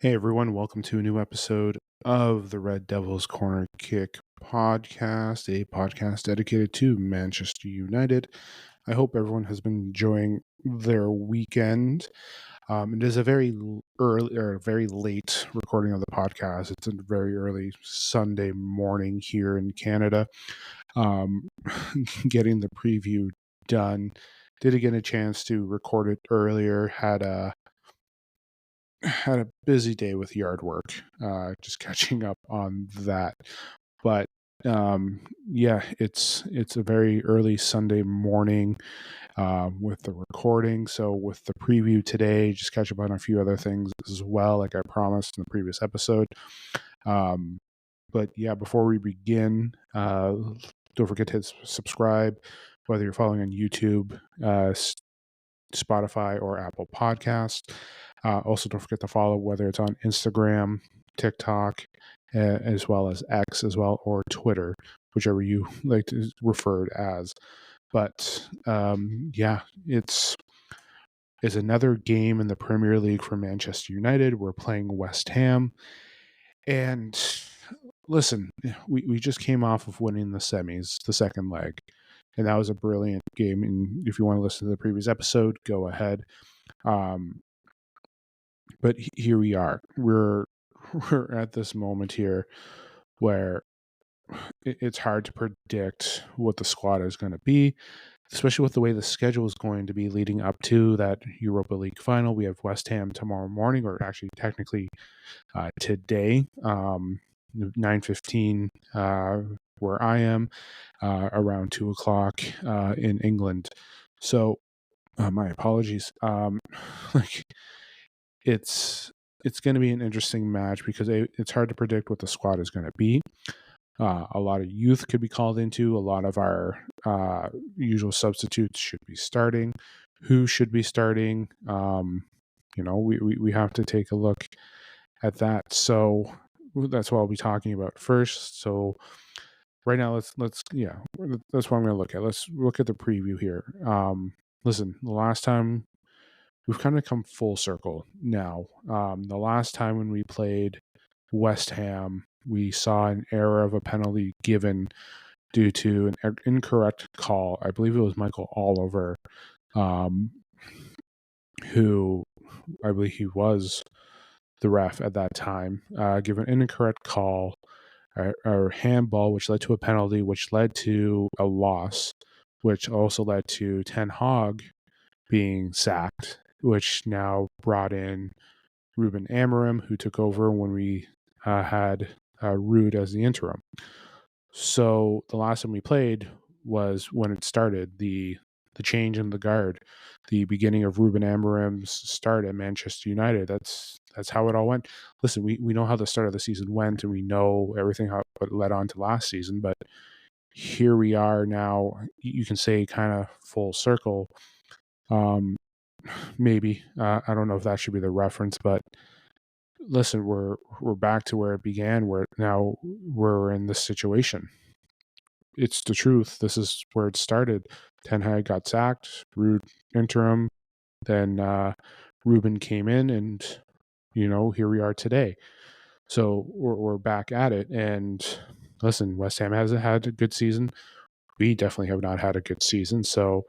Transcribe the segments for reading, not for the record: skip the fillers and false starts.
Hey everyone, welcome to a new episode of the Red Devils Corner Kick podcast, a podcast dedicated to Manchester United. I hope everyone has been enjoying their weekend. It is a early or very late recording of the podcast. It's a very early Sunday morning here in Canada. Getting the preview done. Did get a chance to record it earlier. Had a busy day with yard work, just catching up on that. But yeah, it's a very early Sunday morning with the recording. So with the preview today, just catch up on a few other things as well, like I promised in the previous episode. But yeah, before we begin, don't forget to hit subscribe, whether you're following on YouTube, Spotify, or Apple Podcast. Also, don't forget to follow, whether it's on Instagram, TikTok, as well as X as well, or Twitter, whichever you like to refer it as. But yeah, it's another game in the Premier League for Manchester United. We're playing West Ham. And listen, we just came off of winning the semis, the second leg. And that was a brilliant game. And if you want to listen to the previous episode, go ahead. But here we are. We're at this moment here where it's hard to predict what the squad is going to be, especially with the way the schedule is going to be leading up to that Europa League final. We have West Ham tomorrow morning, or actually technically today, 9:15 where I am, around 2:00 in England. So my apologies. Like it's going to be an interesting match because it's hard to predict what the squad is going to be. A lot of youth could be called into. A lot of our usual substitutes should be starting. Who should be starting? We have to take a look at that. So that's what I'll be talking about first. So right now, that's what I'm going to look at. Let's look at the preview here. Listen, the last time we've kind of come full circle now. The last time when we played West Ham, we saw an error of a penalty given due to an incorrect call. I believe it was Michael Oliver, who I believe he was the ref at that time, given an incorrect call or handball, which led to a penalty, which led to a loss, which also led to Ten Hag being sacked, which now brought in Ruben Amorim, who took over when we had Ruud as the interim. So the last time we played was when it started, the change in the guard, the beginning of Ruben Amorim's start at Manchester United. That's how it all went. Listen, we know how the start of the season went, and we know everything how it led on to last season, but here we are now, you can say kind of full circle. Maybe I don't know if that should be the reference, but listen, we're back to where it began, where now we're in this situation. It's the truth. This is where it started. Ten Hag got sacked, Ruud interim, then Ruben came in, and here we are today. So we're back at it. And listen, West Ham hasn't had a good season. We definitely have not had a good season. So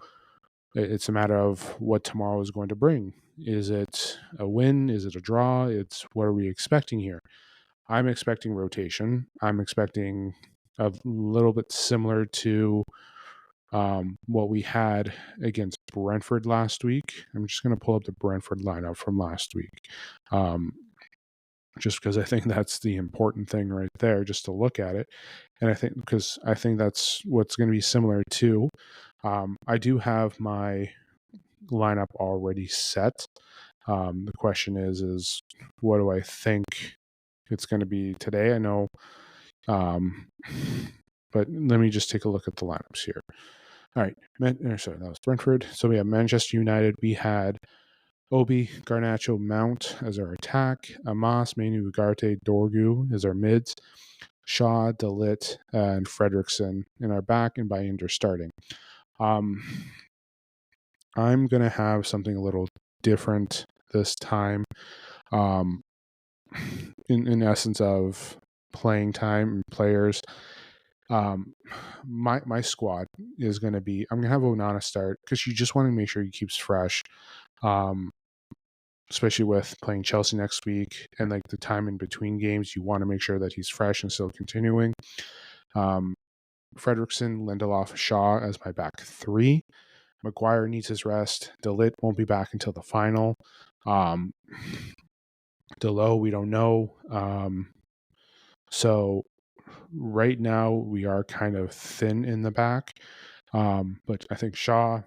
it's a matter of what tomorrow is going to bring. Is it a win? Is it a draw? It's what are we expecting here? I'm expecting rotation. I'm expecting a little bit similar to what we had against Brentford last week. I'm just going to pull up the Brentford lineup from last week. Just because I think that's the important thing right there, just to look at it. And I think that's what's going to be similar too. I do have my lineup already set. The question is what do I think it's going to be today? I know, but let me just take a look at the lineups here. All right, sorry, that was Brentford. So we have Manchester United. We had Obi, Garnacho, Mount as our attack, Amas, Mainu, Ugarte, Dorgu as our mids, Shaw, Delit, and Fredrickson in our back, and Bayender starting. I'm going to have something a little different this time. in essence of playing time and players, um, my squad is going to be, I'm going to have Onana start because you just want to make sure he keeps fresh, um, especially with playing Chelsea next week and like the time in between games. You want to make sure that he's fresh and still continuing. Um, Fredrickson, Lindelof, Shaw as my back three. Maguire needs his rest. De Ligt won't be back until the final. Um, Delo, we don't know. So right now we are kind of thin in the back. But I think Shaw,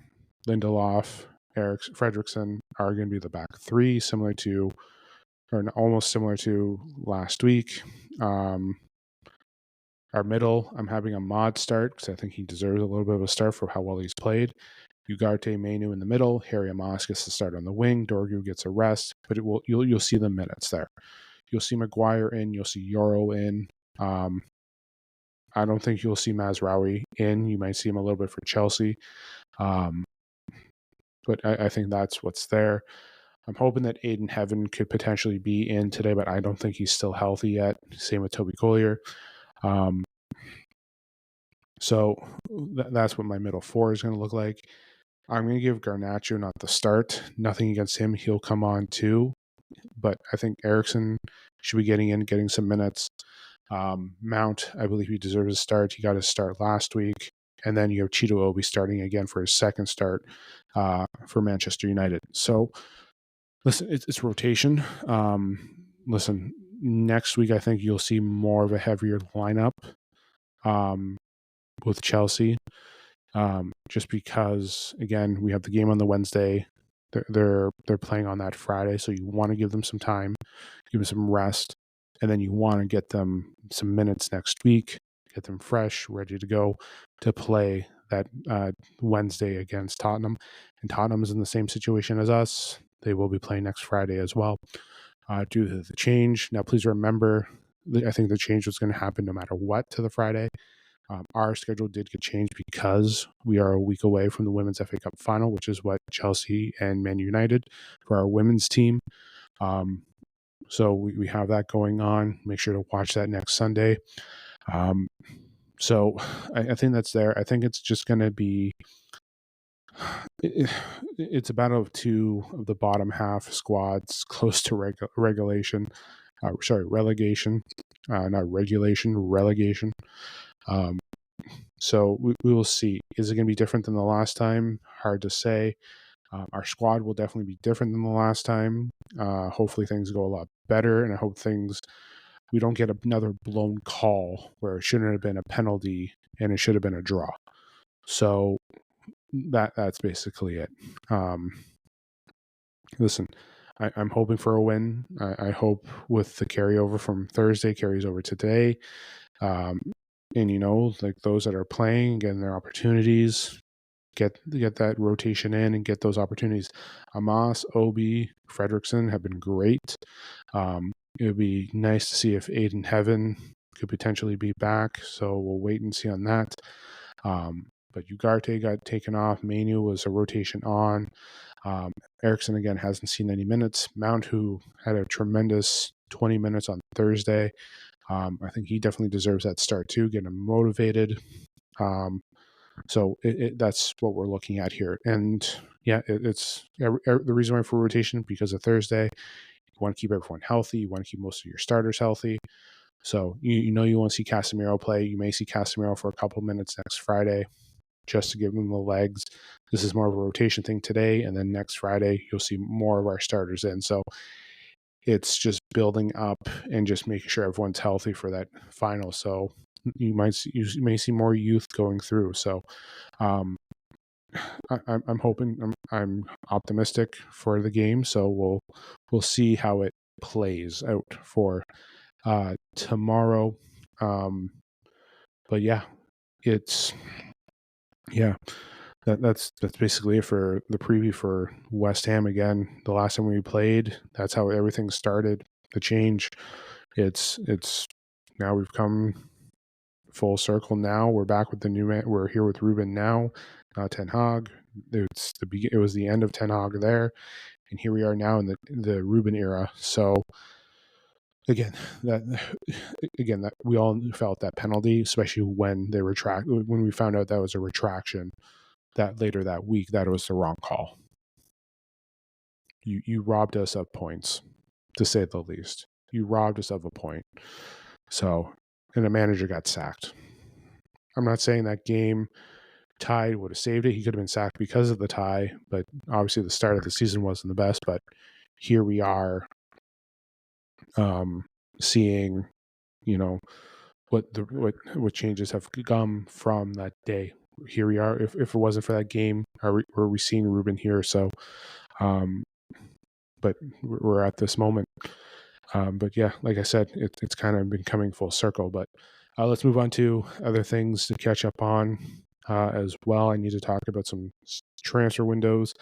Lindelof, Eric Fredrickson are going to be the back three, similar to, or almost similar to last week. Our middle, I'm having a mod start because I think he deserves a little bit of a start for how well he's played. Ugarte, Mainu in the middle. Harry Amos gets to start on the wing. Dorgu gets a rest, but you'll see the minutes there. You'll see Maguire in. You'll see Yoro in. I don't think you'll see Mazraoui in. You might see him a little bit for Chelsea. But I think that's what's there. I'm hoping that Aiden Heaven could potentially be in today, but I don't think he's still healthy yet. Same with Toby Collier. So that's what my middle four is going to look like. I'm going to give Garnacho not the start. Nothing against him. He'll come on too. But I think Eriksson should be getting some minutes. Mount, I believe he deserves a start. He got his start last week. And then you have Cheeto Obi starting again for his second start for Manchester United. So, listen, it's rotation. Listen, next week I think you'll see more of a heavier lineup with Chelsea. Just because, again, we have the game on the Wednesday. They're playing on that Friday, so you want to give them some time, give them some rest, and then you want to get them some minutes next week, get them fresh, ready to go to play that Wednesday against Tottenham. And Tottenham is in the same situation as us. They will be playing next Friday as well due to the change. Now, please remember, I think the change was going to happen no matter what to the Friday. Our schedule did get changed because we are a week away from the Women's FA Cup final, which is what Chelsea and Man United for our women's team. So we have that going on. Make sure to watch that next Sunday. So I think that's there. I think it's just going to be it's a battle of two of the bottom half squads close to relegation. Not regulation, relegation. So we will see. Is it going to be different than the last time? Hard to say. Our squad will definitely be different than the last time. Hopefully things go a lot better, and I hope we don't get another blown call where it shouldn't have been a penalty and it should have been a draw. So that's basically it. Listen, I'm hoping for a win. I hope with the carryover from Thursday carries over today. And like those that are playing, getting their opportunities, get that rotation in and get those opportunities. Amos, Obi, Fredrickson have been great. It would be nice to see if Aiden Heaven could potentially be back. So we'll wait and see on that. But Ugarte got taken off. Mainu was a rotation on. Eriksson, again, hasn't seen any minutes. Mount, who had a tremendous 20 minutes on Thursday. I think he definitely deserves that start too, getting him motivated. So that's what we're looking at here. And yeah, it's the reason why for rotation, because of Thursday, you want to keep everyone healthy. You want to keep most of your starters healthy. So you want to see Casemiro play. You may see Casemiro for a couple of minutes next Friday just to give him the legs. This is more of a rotation thing today. And then next Friday, you'll see more of our starters in. So it's just building up and just making sure everyone's healthy for that final. So you may see more youth going through. So I'm hoping, I'm optimistic for the game. So we'll see how it plays out for tomorrow. But yeah, that's basically it for the preview for West Ham. Again, the last time we played, that's how everything started. The change. It's now we've come full circle. Now we're back with the new man. We're here with Ruben now, Ten Hag. It was the end of Ten Hag there, and here we are now in the Ruben era. So again, that again, that we all felt that penalty, especially when when we found out that was a retraction that later that week, that it was the wrong call. You robbed us of points, to say the least. You robbed us of a point. So, and the manager got sacked. I'm not saying that game tie would have saved it. He could have been sacked because of the tie, but obviously the start of the season wasn't the best. But here we are, seeing, you know, what changes have come from that day. Here we are. If it wasn't for that game, were we seeing Ruben here? So, um, but we're at this moment. But yeah, like I said, it's kind of been coming full circle. But let's move on to other things to catch up on as well. I need to talk about some transfer windows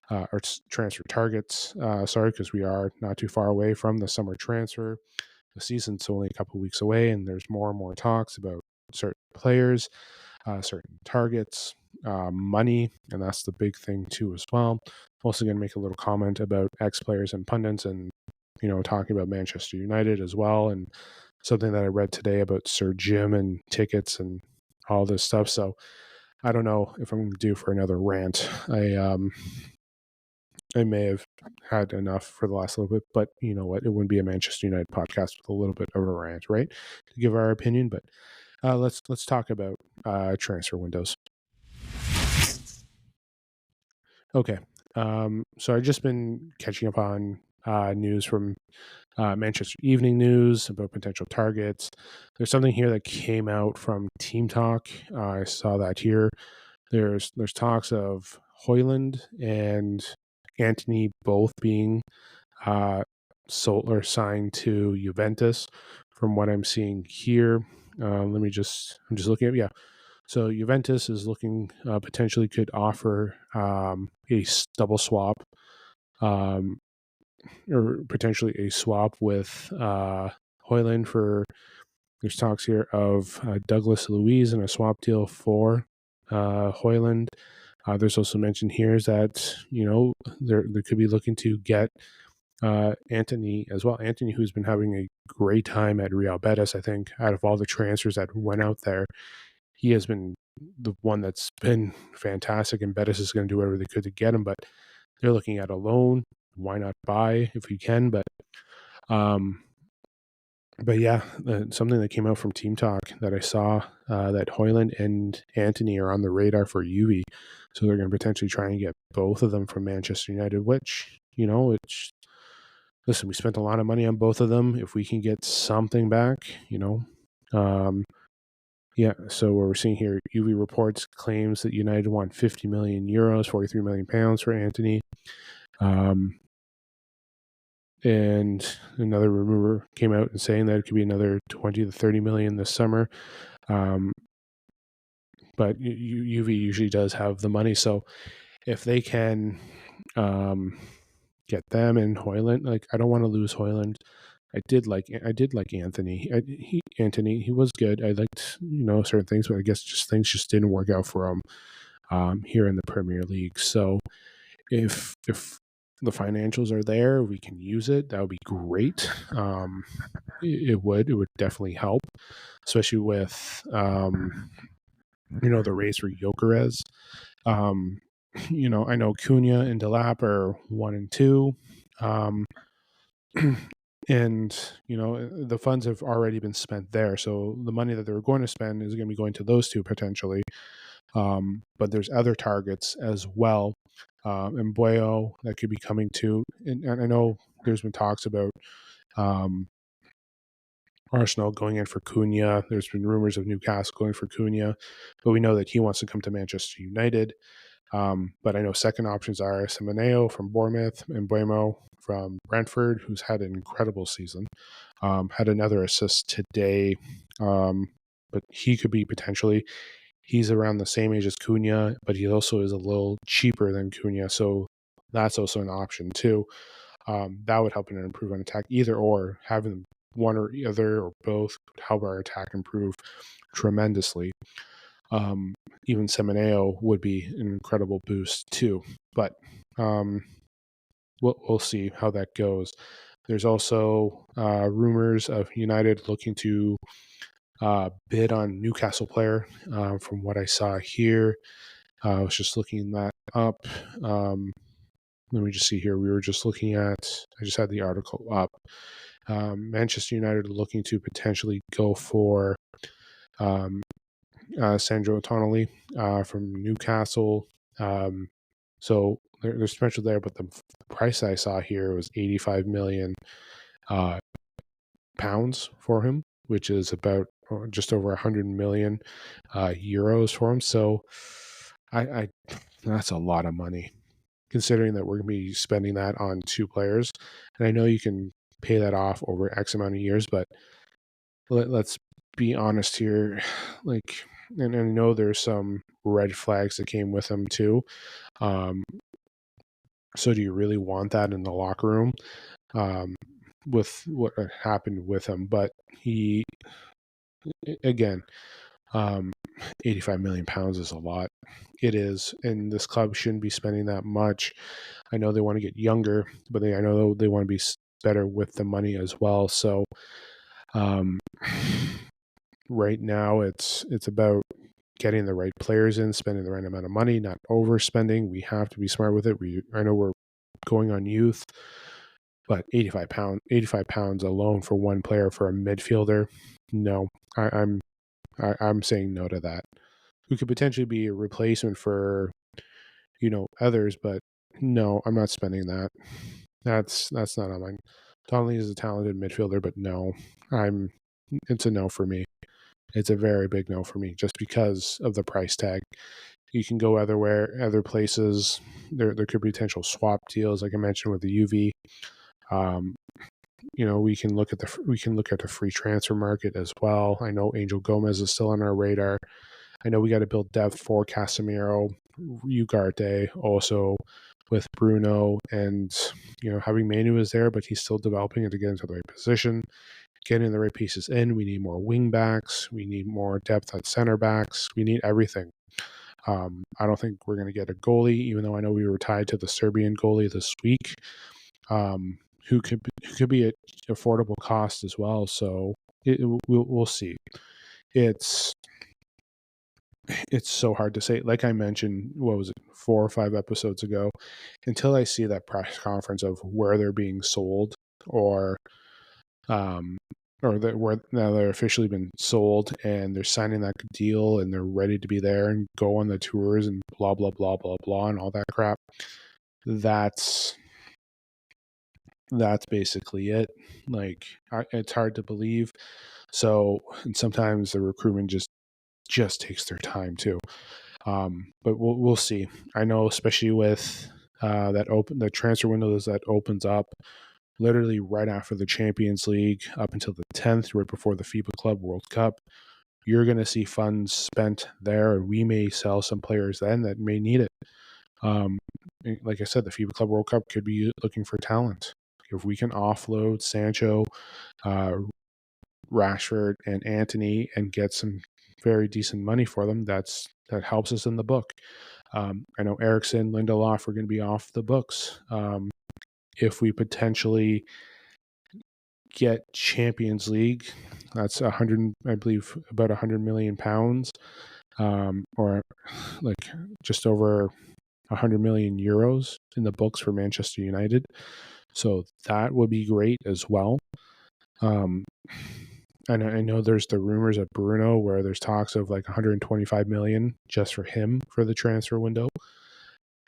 or transfer targets. Sorry, because we are not too far away from the summer transfer. The season's only a couple weeks away, and there's more and more talks about certain players, certain targets, money, and that's the big thing too as well. I'm also going to make a little comment about ex-players and pundits, and talking about Manchester United as well, and something that I read today about Sir Jim and tickets and all this stuff. So I don't know if I'm going to do for another rant. I may have had enough for the last little bit, but you know what? It wouldn't be a Manchester United podcast with a little bit of a rant, right? To give our opinion, but let's talk about transfer windows. Okay, so I've just been catching up on news from Manchester Evening News about potential targets. There's something here that came out from Team Talk. I saw that here. There's talks of Hoyland and Antony both being sold or signed to Juventus. From what I'm seeing here, I'm just looking at, yeah. So Juventus is looking potentially could offer a double swap, um, or potentially a swap with Hoyland for. There's talks here of Douglas Luiz and a swap deal for Hoyland. There's also mentioned here is that they could be looking to get Antony as well. Antony, who's been having a great time at Real Betis, I think out of all the transfers that went out there, he has been the one that's been fantastic, and Betis is going to do whatever they could to get him. But they're looking at a loan. Why not buy if we can? Um, but yeah, something that came out from Team Talk that I saw that Hoyland and Antony are on the radar for Juve, so they're going to potentially try and get both of them from Manchester United. Which it's listen, we spent a lot of money on both of them. If we can get something back, yeah. So what we're seeing here, Juve reports claims that United want 50 million euros, 43 million pounds for Antony. And another rumor came out and saying that it could be another 20 to 30 million this summer. But Juve usually does have the money, so if they can get them and Hoyland, like I don't want to lose Hoyland. I did like Anthony. Anthony, he was good. I liked certain things, but I guess things just didn't work out for him here in the Premier League. So if the financials are there, we can use it. That would be great. It would definitely help, especially with the race for Gyökeres. I know Cunha and Delap are 1 and 2. And the funds have already been spent there, so the money that they were going to spend is going to be going to those two potentially. But there's other targets as well, and Boyo that could be coming too. And I know there's been talks about Arsenal going in for Cunha. There's been rumors of Newcastle going for Cunha, but we know that he wants to come to Manchester United. But I know second options are Semenyo from Bournemouth and Buemo from Brentford, who's had an incredible season. Had another assist today, but he could be potentially. He's around the same age as Cunha, but he also is a little cheaper than Cunha, so that's also an option too. That would help in an improve on attack. Either or, having one or the other or both would help our attack improve tremendously. Even Semenyo would be an incredible boost too. But we'll see how that goes. There's also rumors of United looking to bid on Newcastle player. From what I saw here, I was just looking that up. Let me just see here. We were just looking at. I just had the article up. Manchester United looking to potentially go for Sandro Tonali from Newcastle. So there's potential there, but the price I saw here was 85 million pounds for him, which is about just over 100 million euros for him. So I that's a lot of money, considering that we're going to be spending that on two players. And I know you can pay that off over X amount of years, but let's be honest here. Like, and I know there's some red flags that came with him too. So do you really want that in the locker room? With what happened with him, but he, again, 85 million pounds is a lot. It is, and this club shouldn't be spending that much. I know they want to get younger, but I know they want to be better with the money as well. So, right now it's about getting the right players in, spending the right amount of money, not overspending. We have to be smart with it. I know we're going on youth, but 85 pounds alone for one player for a midfielder, no, I'm saying no to that. Who could potentially be a replacement for others, but no, I'm not spending that. That's not on mine. Donnelly is a talented midfielder, but no, it's a no for me. It's a very big no for me, just because of the price tag. You can go other places. There could be potential swap deals, like I mentioned with the UV. We can look at the free transfer market as well. I know Angel Gomez is still on our radar. I know we got to build depth for Casemiro, Ugarte, also with Bruno, and having Manu is there, but he's still developing it to get into the right position, getting the right pieces in. We need more wing backs. We need more depth at center backs. We need everything. I don't think we're going to get a goalie, even though I know we were tied to the Serbian goalie this week, who could be at affordable cost as well. So we'll see. It's so hard to say. Like I mentioned, what was it, 4 or 5 episodes ago, until I see that press conference of where they're being sold, or that where now they're officially been sold and they're signing that deal and they're ready to be there and go on the tours and blah blah blah blah blah and all that crap. That's basically it. Like, it's hard to believe. So, and sometimes the recruitment just takes their time too. But we'll see. I know, especially with the transfer windows that opens up literally right after the Champions League up until the 10th, right before the FIBA Club World Cup. You're going to see funds spent there, and we may sell some players then that may need it. Like I said, the FIBA Club World Cup could be looking for talent. If we can offload Sancho, Rashford, and Antony and get some very decent money for them, that helps us in the book. I know Eriksson, Lindelof are going to be off the books. If we potentially get Champions League, that's 100, I believe, about 100 million pounds, or like just over 100 million euros in the books for Manchester United. So that would be great as well. And I know there's the rumors of Bruno where there's talks of like 125 million just for him for the transfer window.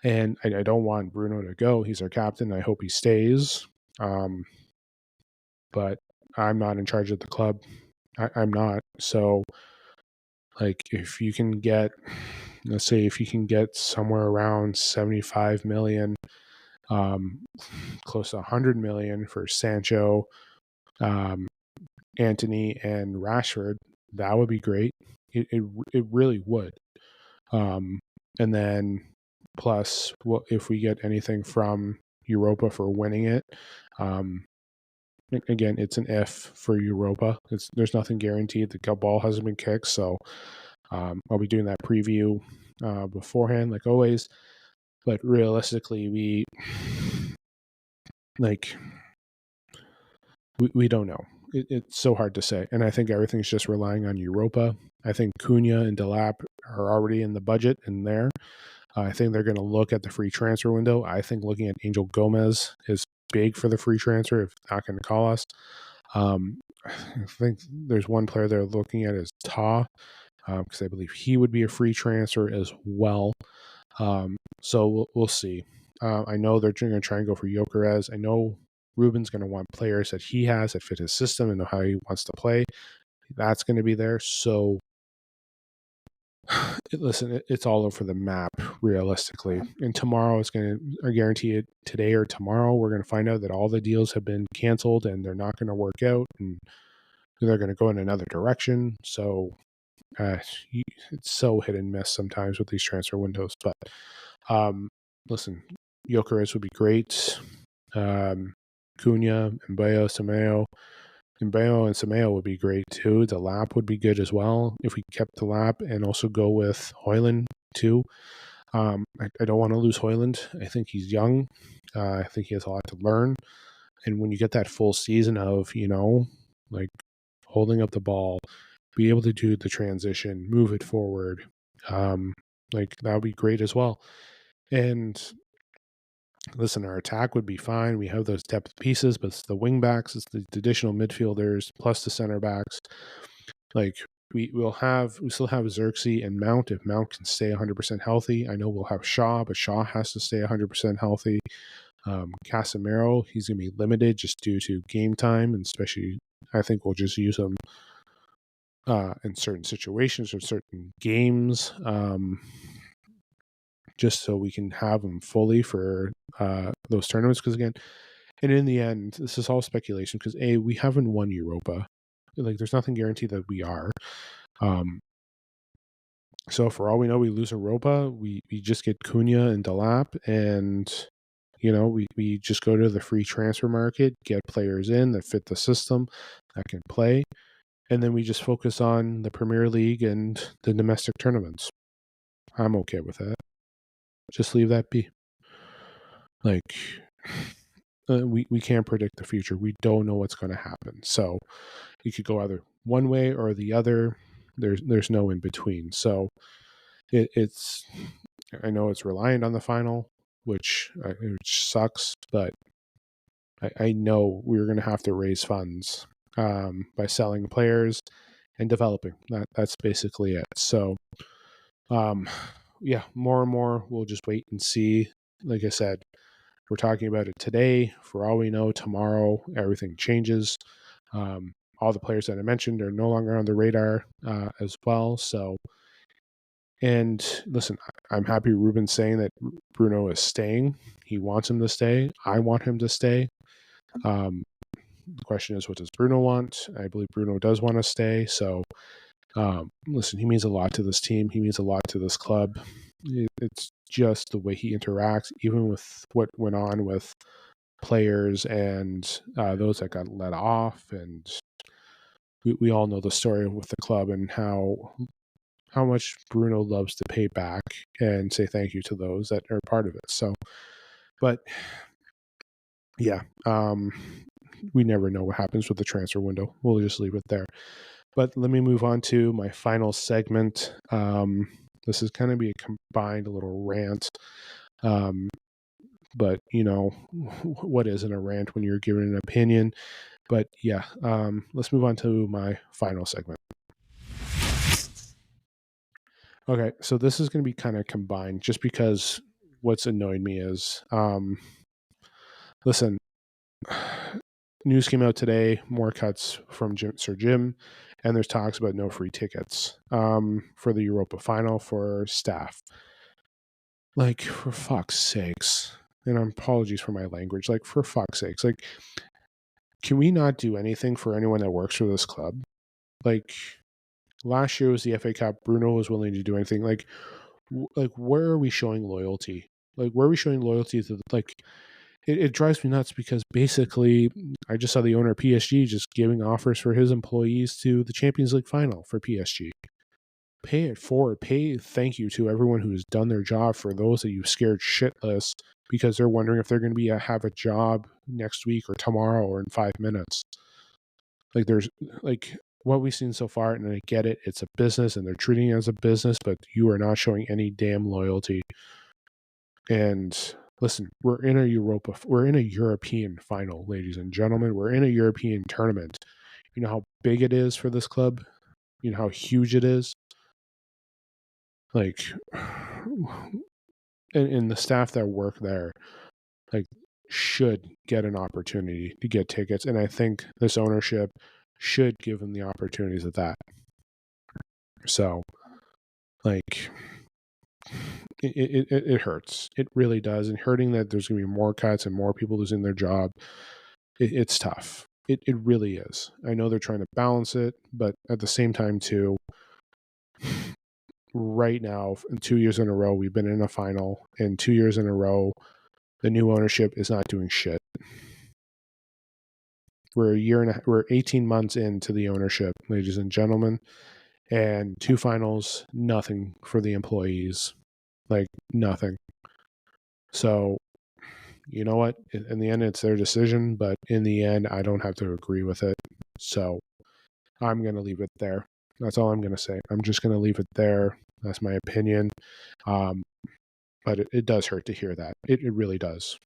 And I don't want Bruno to go. He's our captain. I hope he stays. But I'm not in charge of the club. I'm not. So, like, if you can get, let's say, if you can get somewhere around 75 million, close to 100 million for Sancho, Antony, and Rashford, that would be great. It really would. And then plus, if we get anything from Europa for winning it, again, it's an if for Europa. There's nothing guaranteed. The ball hasn't been kicked, so I'll be doing that preview beforehand, like always. But realistically, we we don't know. It's so hard to say. And I think everything's just relying on Europa. I think Cunha and Delap are already in the budget and there. I think they're going to look at the free transfer window. I think looking at Angel Gomez is big for the free transfer, if not going to call us. I think there's one player they're looking at is Ta, because I believe he would be a free transfer as well. So we'll see. I know they're going to try and go for Gyökeres. I know Ruben's going to want players that he has that fit his system and know how he wants to play. That's going to be there. So listen, it's all over the map realistically. And tomorrow is going to, I guarantee it, today or tomorrow, we're going to find out that all the deals have been canceled and they're not going to work out and they're going to go in another direction. So it's so hit and miss sometimes with these transfer windows. But listen, Gyökeres would be great. Cunha, Mbeo, Semeo. Mbeo and Semeo would be great too. The lap would be good as well if we kept the lap and also go with Hoyland too. I don't want to lose Hoyland. I think he's young. I think he has a lot to learn. And when you get that full season of, like holding up the ball, be able to do the transition, move it forward, like that would be great as well. And listen, our attack would be fine. We have those depth pieces, but it's the wing backs, it's the additional midfielders, plus the center backs. Like we still have Xerxes and Mount if Mount can stay 100% healthy. I know we'll have Shaw, but Shaw has to stay 100% healthy. Casemiro, he's going to be limited just due to game time, and especially I think we'll just use him in certain situations or certain games. Just so we can have them fully for those tournaments. Because again, and in the end, this is all speculation because we haven't won Europa. Like, there's nothing guaranteed that we are. So for all we know, we lose Europa. We just get Cunha and Delap, and we just go to the free transfer market, get players in that fit the system, that can play, and then we just focus on the Premier League and the domestic tournaments. I'm okay with that. Just leave that be. Like, we can't predict the future. We don't know what's going to happen. So it could go either one way or the other. There's no in between. So it's I know it's reliant on the final, which sucks, but I know we're going to have to raise funds by selling players and developing. That's basically it. So yeah, more and more we'll just wait and see. Like I said, we're talking about it today. For all we know, tomorrow everything changes. All the players that I mentioned are no longer on the radar as well. So, and listen, I'm happy Ruben's saying that Bruno is staying. He wants him to stay. I want him to stay. The question is, what does Bruno want? I believe Bruno does want to stay. So, listen, he means a lot to this team. He means a lot to this club. It's just the way he interacts, even with what went on with players and those that got let off. And we all know the story with the club and how much Bruno loves to pay back and say thank you to those that are part of it. So, but yeah, we never know what happens with the transfer window. We'll just leave it there. But let me move on to my final segment. This is going to be a combined little rant. But, what isn't a rant when you're giving an opinion? But yeah, let's move on to my final segment. Okay, so this is going to be kind of combined just because what's annoyed me is, listen, news came out today, more cuts from Sir Jim, and there's talks about no free tickets for the Europa final for staff. Like, for fuck's sakes, and apologies for my language, like, for fuck's sakes, like, can we not do anything for anyone that works for this club? Like, last year was the FA Cup, Bruno was willing to do anything. Like, where are we showing loyalty? Like, where are we showing loyalty to, like, it drives me nuts because basically I just saw the owner of PSG just giving offers for his employees to the Champions League final for PSG. Pay it forward. Pay thank you to everyone who's done their job for those that you scared shitless because they're wondering if they're going to have a job next week or tomorrow or in 5 minutes. Like there's like what we've seen so far, and I get it, it's a business and they're treating it as a business, but you are not showing any damn loyalty. And listen, we're in a European final, ladies and gentlemen. We're in a European tournament. You know how big it is for this club? You know how huge it is? Like, and the staff that work there, like, should get an opportunity to get tickets. And I think this ownership should give them the opportunities of that. So, like, it hurts. It really does. And hurting that there's going to be more cuts and more people losing their job, it's tough. It really is. I know they're trying to balance it, but at the same time, too, right now, 2 years in a row, we've been in a final, and 2 years in a row, the new ownership is not doing shit. We're 18 months into the ownership, ladies and gentlemen, and 2 finals, nothing for the employees, like nothing. So, you know what? In the end, it's their decision, but in the end, I don't have to agree with it. So, I'm going to leave it there. That's all I'm going to say. I'm just going to leave it there. That's my opinion. But it does hurt to hear that. It really does.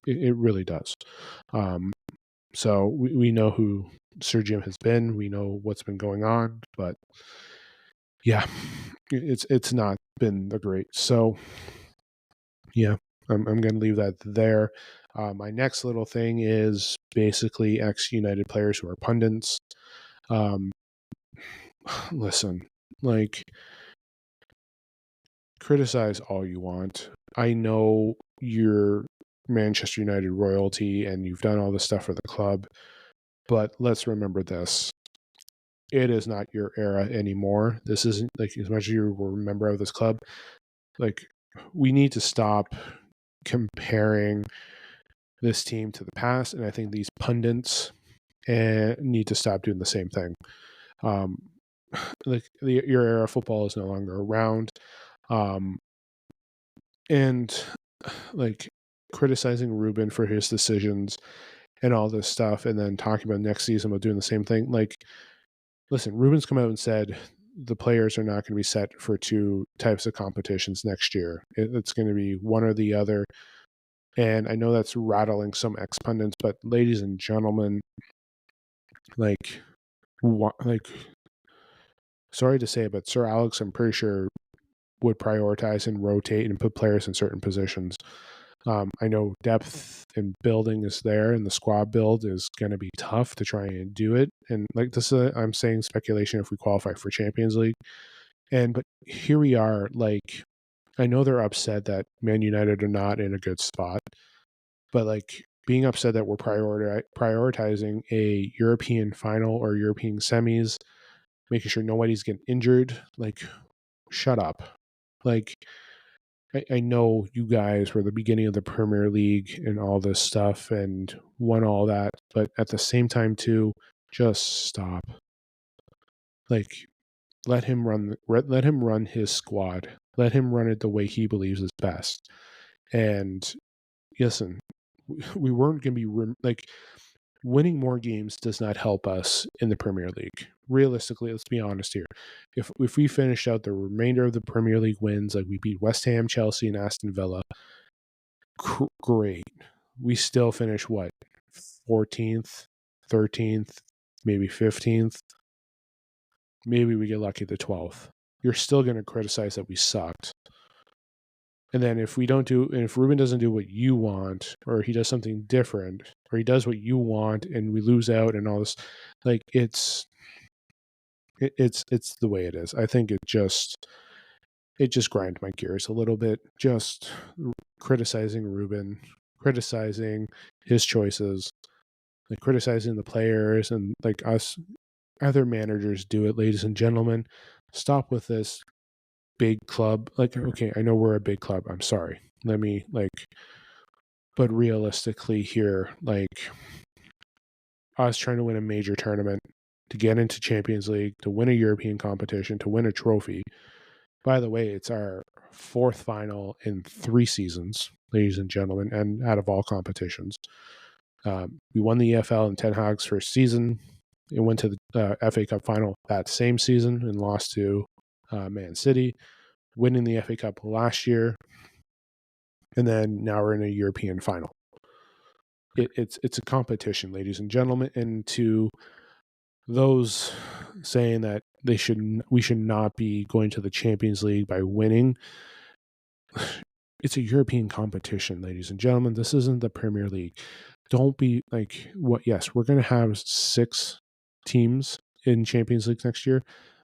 It really does. So we know who Sir Jim has been. We know what's been going on. But yeah, it's not been the great. So yeah, I'm going to leave that there. My next little thing is basically ex-United players who are pundits. Listen, like, criticize all you want. I know you're Manchester United royalty and you've done all this stuff for the club, but let's remember this. It is not your era anymore. This isn't, like, as much as you were a member of this club, like, we need to stop comparing this team to the past, and I think these pundits need to stop doing the same thing. Like, your era of football is no longer around. And like, criticizing Ruben for his decisions and all this stuff, and then talking about next season about doing the same thing. Like, listen, Ruben's come out and said the players are not going to be set for 2 types of competitions next year. It's going to be one or the other. And I know that's rattling some ex pundits, but ladies and gentlemen, like, sorry to say it, but Sir Alex, I'm pretty sure, would prioritize and rotate and put players in certain positions. I know depth and building is there, and the squad build is going to be tough to try and do it. And like this, I'm saying speculation if we qualify for Champions League. But here we are. Like, I know they're upset that Man United are not in a good spot, but like, being upset that we're prioritizing a European final or European semis, making sure nobody's getting injured. Like, shut up. Like, I know you guys were the beginning of the Premier League and all this stuff and won all that, but at the same time too, just stop. Like, let him run his squad. Let him run it the way he believes is best. And listen, we weren't going to be like, winning more games does not help us in the Premier League. Realistically, let's be honest here. If we finished out the remainder of the Premier League wins, like we beat West Ham, Chelsea, and Aston Villa, great. We still finish what, 14th, 13th, maybe 15th. Maybe we get lucky the 12th. You're still going to criticize that we sucked. And then if Ruben doesn't do what you want, or he does something different, or he does what you want, and we lose out and all this, like, it's the way it is. I think it just grinds my gears a little bit. Just criticizing Ruben, criticizing his choices, like criticizing the players, and like us other managers do it, ladies and gentlemen. Stop with this big club. Like, okay, I know we're a big club. I'm sorry. But realistically here, like, us trying to win a major tournament, to get into Champions League, to win a European competition, to win a trophy. By the way, it's our 4th final in 3 seasons, ladies and gentlemen, and out of all competitions. We won the EFL in Ten Hag's first season. It went to the FA Cup final that same season and lost to Man City, winning the FA Cup last year, and then now we're in a European final. It's a competition, ladies and gentlemen, and to those saying that we should not be going to the Champions League by winning, it's a European competition, ladies and gentlemen. This isn't the Premier League. Don't be like, what? Yes, we're going to have 6 teams in Champions League next year.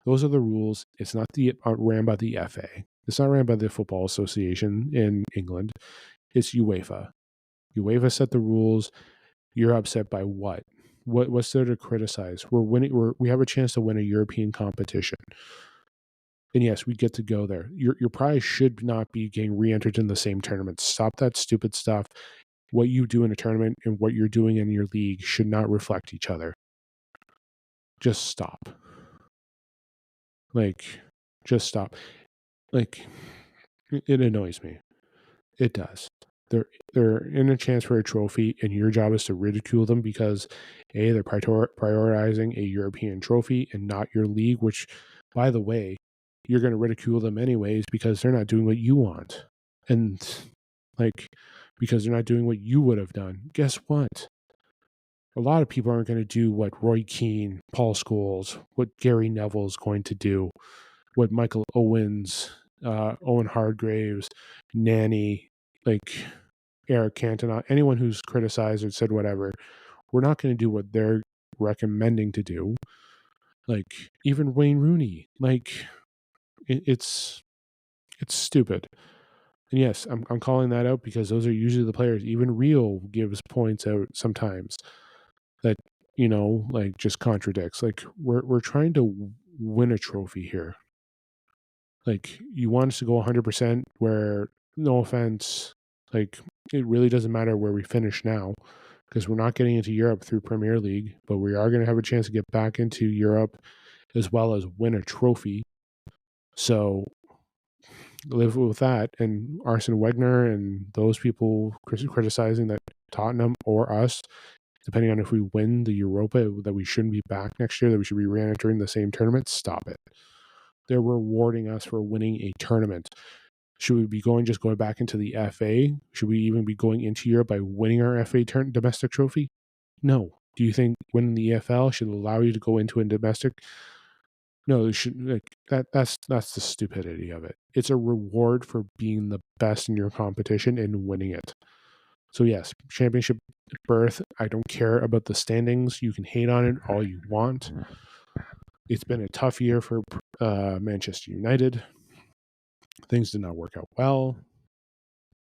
Those are the rules. It's not ran by the FA. It's not ran by the Football Association in England. It's UEFA. UEFA set the rules. You're upset by what? What's there to criticize? We're winning. We have a chance to win a European competition. And yes, we get to go there. Your prize should not be getting re-entered in the same tournament. Stop that stupid stuff. What you do in a tournament and what you're doing in your league should not reflect each other. Just stop. Just stop. It annoys me. It does. They're in a chance for a trophy, and your job is to ridicule them because they're prioritizing a European trophy and not your league, which, by the way, you're going to ridicule them anyways because they're not doing what you want. And because they're not doing what you would have done. Guess what? A lot of people aren't going to do what Roy Keane, Paul Scholes, what Gary Neville is going to do, what Michael Owens, Owen Hargraves, Nanny, Eric Cantona, anyone who's criticized or said whatever. We're not going to do what they're recommending to do. Even Wayne Rooney. It's stupid. And yes, I'm calling that out because those are usually the players. Even Rio gives points out sometimes that, just contradicts. We're trying to win a trophy here. You want us to go 100% where, no offense, it really doesn't matter where we finish now because we're not getting into Europe through Premier League, but we are going to have a chance to get back into Europe as well as win a trophy. So live with that. And Arsene Wenger and those people criticizing that Tottenham or us, depending on if we win the Europa, that we shouldn't be back next year, that we should be re-entering the same tournament, stop it. They're rewarding us for winning a tournament. Should we be going back into the FA? Should we even be going into Europe by winning our FA domestic trophy? No. Do you think winning the EFL should allow you to go into a domestic? No, it should. That's the stupidity of it. It's a reward for being the best in your competition and winning it. So yes, championship berth. I don't care about the standings. You can hate on it all you want. It's been a tough year for Manchester United. Things did not work out well.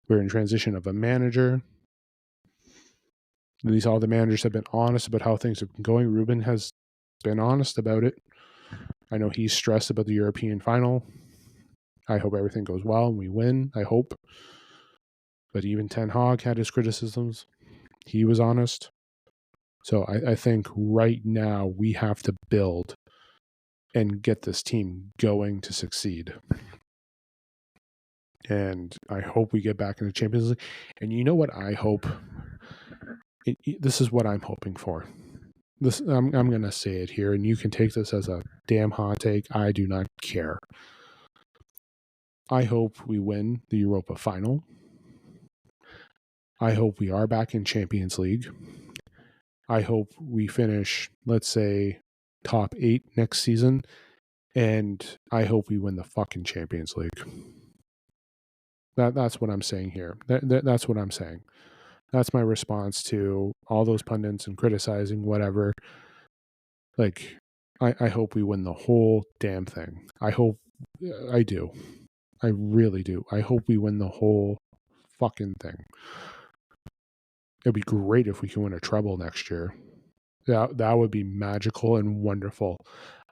We're in transition of a manager. At least all the managers have been honest about how things have been going. Ruben has been honest about it. I know he's stressed about the European final. I hope everything goes well and we win. I hope. But even Ten Hag had his criticisms. He was honest. So I think right now we have to build and get this team going to succeed. And I hope we get back in the Champions League. And you know what I hope? This is what I'm hoping for. I'm going to say it here, and you can take this as a damn hot take. I do not care. I hope we win the Europa final. I hope we are back in Champions League. I hope we finish, let's say, top 8 next season. And I hope we win the fucking Champions League. That's what I'm saying here. That's what I'm saying. That's my response to all those pundits and criticizing whatever. I hope we win the whole damn thing. I do. I really do. I hope we win the whole fucking thing. It'd be great if we can win a treble next year. That would be magical and wonderful.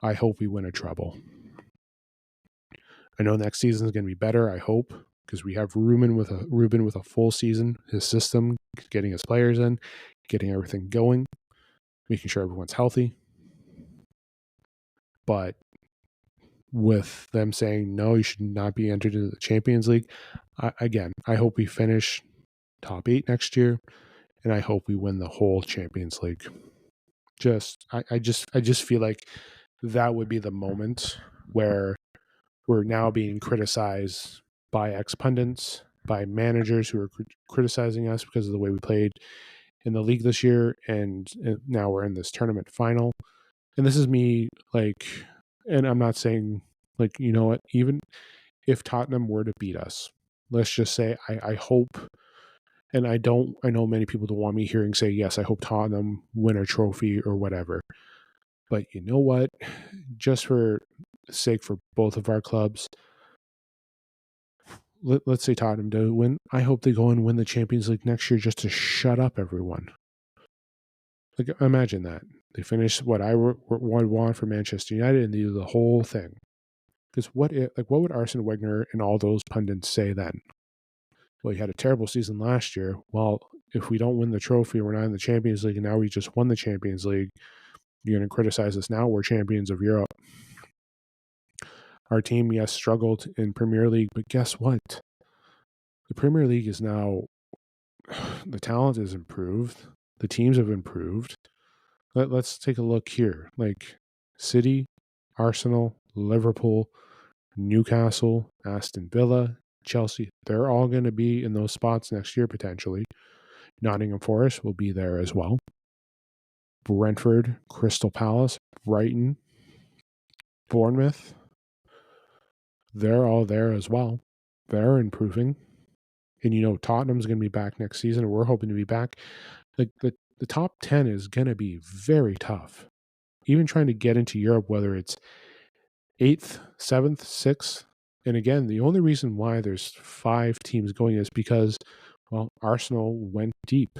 I hope we win a treble. I know next season is going to be better, I hope, because we have Ruben with a full season, his system, getting his players in, getting everything going, making sure everyone's healthy. But with them saying, no, you should not be entered into the Champions League, I hope we finish top 8 next year, and I hope we win the whole Champions League. I just feel like that would be the moment where we're now being criticized by ex-pundits, by managers who are criticizing us because of the way we played in the league this year, and now we're in this tournament final. And this is me, like, and I'm not saying, like, you know what, even if Tottenham were to beat us, let's just say I hope, and I know many people don't want me hearing say, yes, I hope Tottenham win a trophy or whatever. But you know what? Just for sake for both of our clubs, let's say Tottenham do win. I hope they go and win the Champions League next year just to shut up everyone. Like, imagine that. They finish what I would want for Manchester United and they do the whole thing. Because what would Arsene Wenger and all those pundits say then? Well, you had a terrible season last year. Well, if we don't win the trophy, we're not in the Champions League, and now we just won the Champions League, you're going to criticize us now. We're champions of Europe. Our team, yes, struggled in Premier League, but guess what? The Premier League is now, the talent is improved. The teams have improved. Let's take a look here. Like City, Arsenal, Liverpool, Newcastle, Aston Villa, Chelsea, they're all going to be in those spots next year potentially. Nottingham Forest will be there as well. Brentford, Crystal Palace, Brighton, Bournemouth, they're all there as well. They're improving. And, you know, Tottenham's going to be back next season, and we're hoping to be back. Like the top 10 is going to be very tough. Even trying to get into Europe, whether it's 8th, 7th, 6th. And again, the only reason why there's 5 teams going is because, well, Arsenal went deep.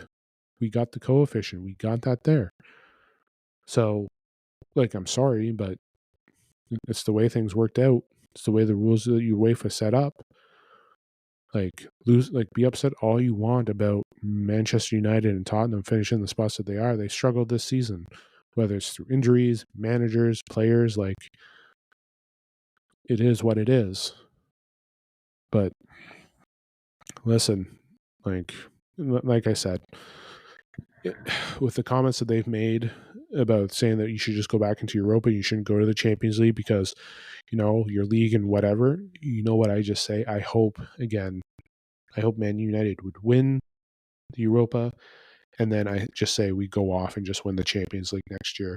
We got the coefficient. We got that there. So, like, I'm sorry, but it's the way things worked out. It's the way the rules that UEFA set up. Like, be upset all you want about Manchester United and Tottenham finishing the spots that they are. They struggled this season, whether it's through injuries, managers, players. Like, it is what it is. But listen, like I said, with the comments that they've made about saying that you should just go back into Europa, you shouldn't go to the Champions League because, you know, your league and whatever, you know what I just say? I hope Man United would win the Europa, and then I just say we go off and just win the Champions League next year.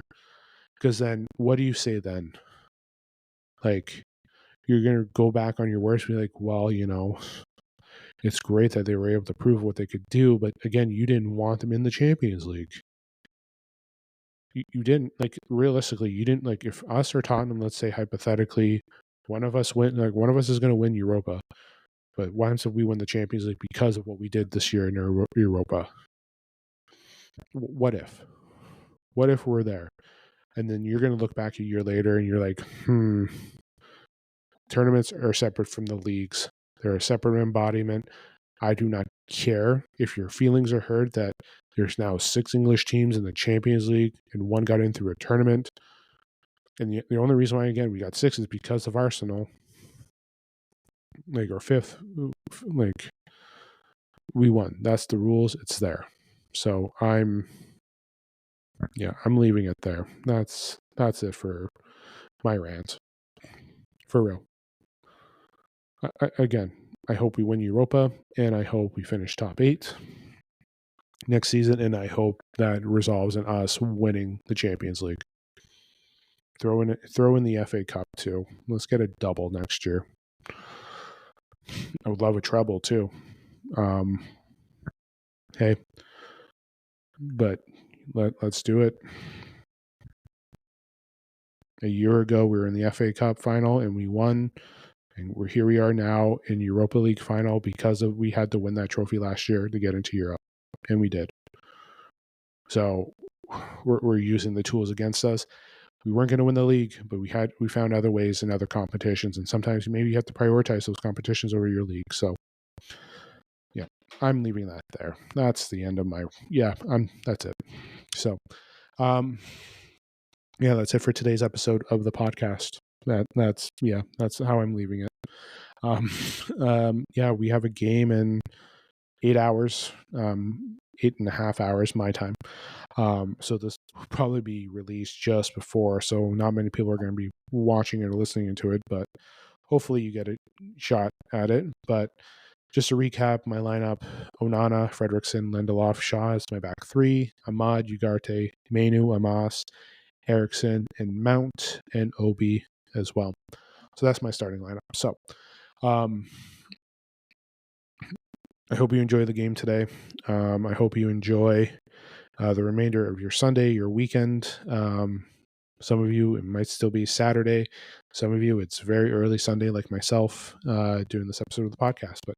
Because then, what do you say then? Like, you're going to go back on your words and be like, well, you know, it's great that they were able to prove what they could do, but again, you didn't want them in the Champions League. You didn't, like, realistically, you didn't, like, if us or Tottenham, let's say hypothetically, one of us is going to win Europa, but why don't we win the Champions League because of what we did this year in Europa? What if? What if we're there? And then you're going to look back a year later and you're like, tournaments are separate from the leagues. They're a separate embodiment. I do not care if your feelings are hurt that there's now 6 English teams in the Champions League and one got in through a tournament. And the only reason why, again, we got 6 is because of Arsenal. Like, or 5th. Like, we won. That's the rules. It's there. So I'm leaving it there. That's it for my rant. For real. Again, I hope we win Europa, and I hope we finish top 8 next season, and I hope that resolves in us winning the Champions League. Throw in the FA Cup too. Let's get a double next year. I would love a treble too. Hey, but let's do it. A year ago, we were in the FA Cup final and we won. And we are now in Europa League final because we had to win that trophy last year to get into Europe, and we did. So we're using the tools against us. We weren't going to win the league, but we found other ways in other competitions, and sometimes maybe you have to prioritize those competitions over your league. So yeah, I'm leaving that there. That's the end of my that's it. So that's it for today's episode of the podcast. That's how I'm leaving it. We have a game in 8 hours. 8.5 hours my time. So this will probably be released just before, so not many people are going to be watching it or listening to it, but hopefully you get a shot at it. But just to recap my lineup: Onana, Fredrickson, Lindelof, Shaw is my back three, Ahmad, Ugarte, Manu, Amas, Eriksson, and Mount, and Obi as well. So that's my starting lineup. So I hope you enjoy the game today. I hope you enjoy the remainder of your Sunday, your weekend. Some of you, it might still be Saturday. Some of you, it's very early Sunday, like myself, doing this episode of the podcast. But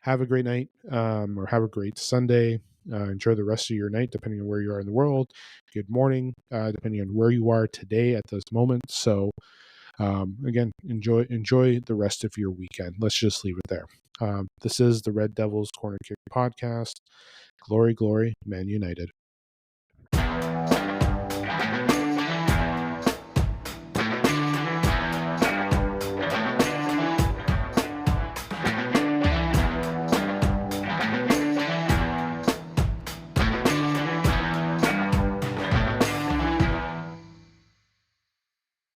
have a great night, or have a great Sunday. Enjoy the rest of your night, depending on where you are in the world. Good morning, depending on where you are today at this moment. So, again, enjoy the rest of your weekend. Let's just leave it there. This is the Red Devils Corner Kick podcast. Glory, glory, Man United.